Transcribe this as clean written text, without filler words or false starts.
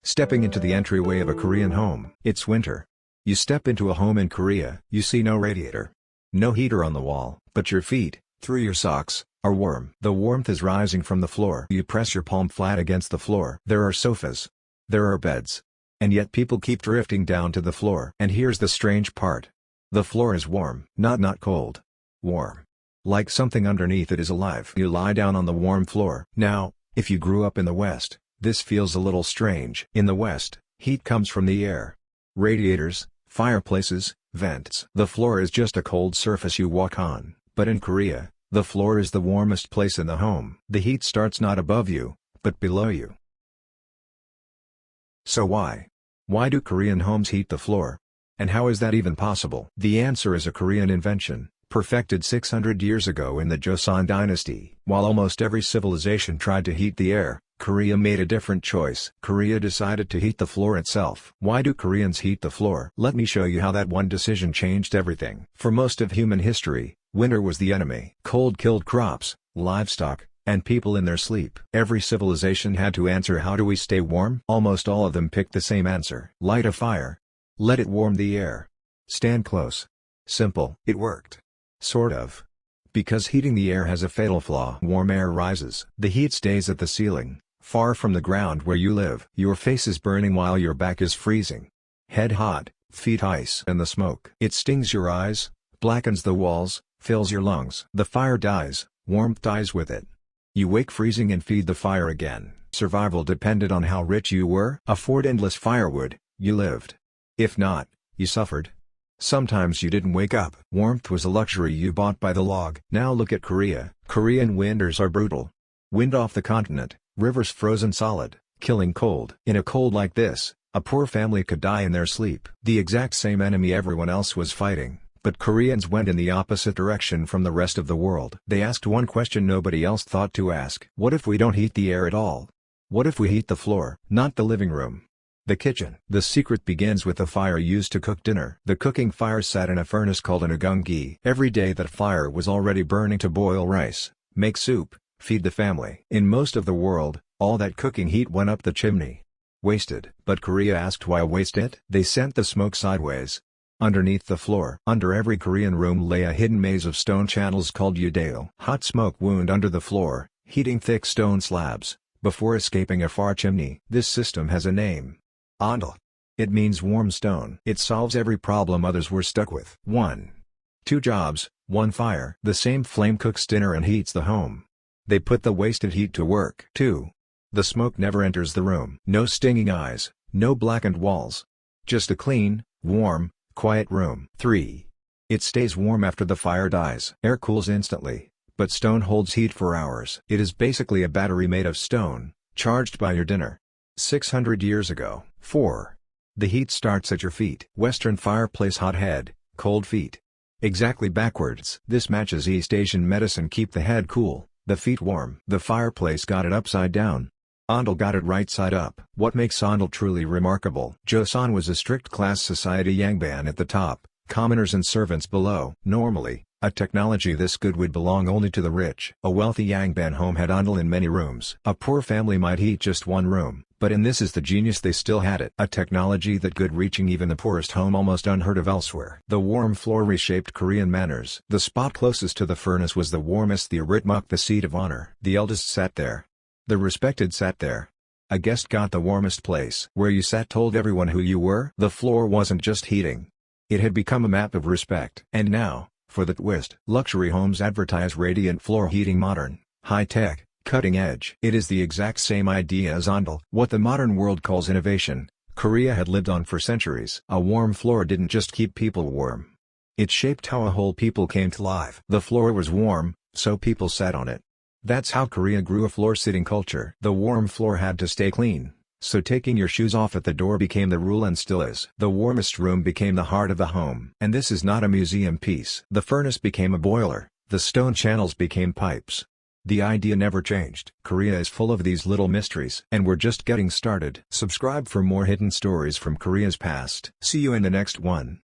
Stepping into the entryway of a Korean home. It's winter. You step into a home in Korea, you see no radiator. No heater on the wall, but your feet, through your socks, are warm. The warmth is rising from the floor. You press your palm flat against the floor. There are sofas. There are beds. And yet people keep drifting down to the floor. And here's the strange part. The floor is warm. Not cold. Warm. Like something underneath it is alive. You lie down on the warm floor. Now, if you grew up in the West, this feels a little strange. In the West, heat comes from the air. Radiators, fireplaces, vents. The floor is just a cold surface you walk on. But in Korea, the floor is the warmest place in the home. The heat starts not above you, but below you. So why? Why do Korean homes heat the floor? And how is that even possible? The answer is a Korean invention, perfected 600 years ago in the Joseon Dynasty. While almost every civilization tried to heat the air, Korea made a different choice. Korea decided to heat the floor itself. Why do Koreans heat the floor? Let me show you how that one decision changed everything. For most of human history, winter was the enemy. Cold killed crops, livestock, and people in their sleep. Every civilization had to answer, how do we stay warm? Almost all of them picked the same answer. Light a fire. Let it warm the air. Stand close. Simple. It worked. Sort of. Because heating the air has a fatal flaw. Warm air rises. The heat stays at the ceiling, far from the ground where you live. Your face is burning while your back is freezing. Head hot, feet ice. And the smoke. It stings your eyes, blackens the walls, fills your lungs. The fire dies, warmth dies with it. You wake freezing and feed the fire again. Survival depended on how rich you were. Afford endless firewood, you lived. If not, you suffered. Sometimes you didn't wake up. Warmth was a luxury you bought by the log. Now look at Korea. Korean winters are brutal. Wind off the continent, rivers frozen solid, killing cold. In a cold like this, a poor family could die in their sleep. The exact same enemy everyone else was fighting. But Koreans went in the opposite direction from the rest of the world. They asked one question nobody else thought to ask. What if we don't heat the air at all? What if we heat the floor? Not the living room. The kitchen. The secret begins with the fire used to cook dinner. The cooking fire sat in a furnace called an ugungi. Every day that fire was already burning to boil rice, make soup, feed the family. In most of the world, all that cooking heat went up the chimney. Wasted. But Korea asked, why waste it? They sent the smoke sideways. Underneath the floor. Under every Korean room lay a hidden maze of stone channels called ondol. Hot smoke wound under the floor, heating thick stone slabs, before escaping a far chimney. This system has a name. Ondol. It means warm stone. It solves every problem others were stuck with. 1. 2 jobs, 1 fire. The same flame cooks dinner and heats the home. They put the wasted heat to work. 2. The smoke never enters the room. No stinging eyes, no blackened walls. Just a clean, warm, quiet room. 3. It stays warm after the fire dies. Air cools instantly, but stone holds heat for hours. It is basically a battery made of stone, charged by your dinner. 600 years ago. 4. The heat starts at your feet. Western fireplace, hot head, cold feet. Exactly backwards. This matches East Asian medicine, keep the head cool, the feet warm. The fireplace got it upside down. Ondol got it right side up. What makes ondol truly remarkable? Joseon was a strict class society, yangban at the top, commoners and servants below. Normally, a technology this good would belong only to the rich. A wealthy yangban home had ondol in many rooms. A poor family might heat just one room, but in this is the genius, they still had it. A technology that good, reaching even the poorest home, almost unheard of elsewhere. The warm floor reshaped Korean manners. The spot closest to the furnace was the warmest, the aritmok, the seat of honor. The eldest sat there. The respected sat there. A guest got the warmest place. Where you sat told everyone who you were. The floor wasn't just heating. It had become a map of respect. And now, for the twist. Luxury homes advertise radiant floor heating, modern, high-tech, cutting edge. It is the exact same idea as ondol. What the modern world calls innovation, Korea had lived on for centuries. A warm floor didn't just keep people warm. It shaped how a whole people came to life. The floor was warm, so people sat on it. That's how Korea grew a floor-sitting culture. The warm floor had to stay clean, so taking your shoes off at the door became the rule, and still is. The warmest room became the heart of the home. And this is not a museum piece. The furnace became a boiler, the stone channels became pipes. The idea never changed. Korea is full of these little mysteries, and we're just getting started. Subscribe for more hidden stories from Korea's past. See you in the next one.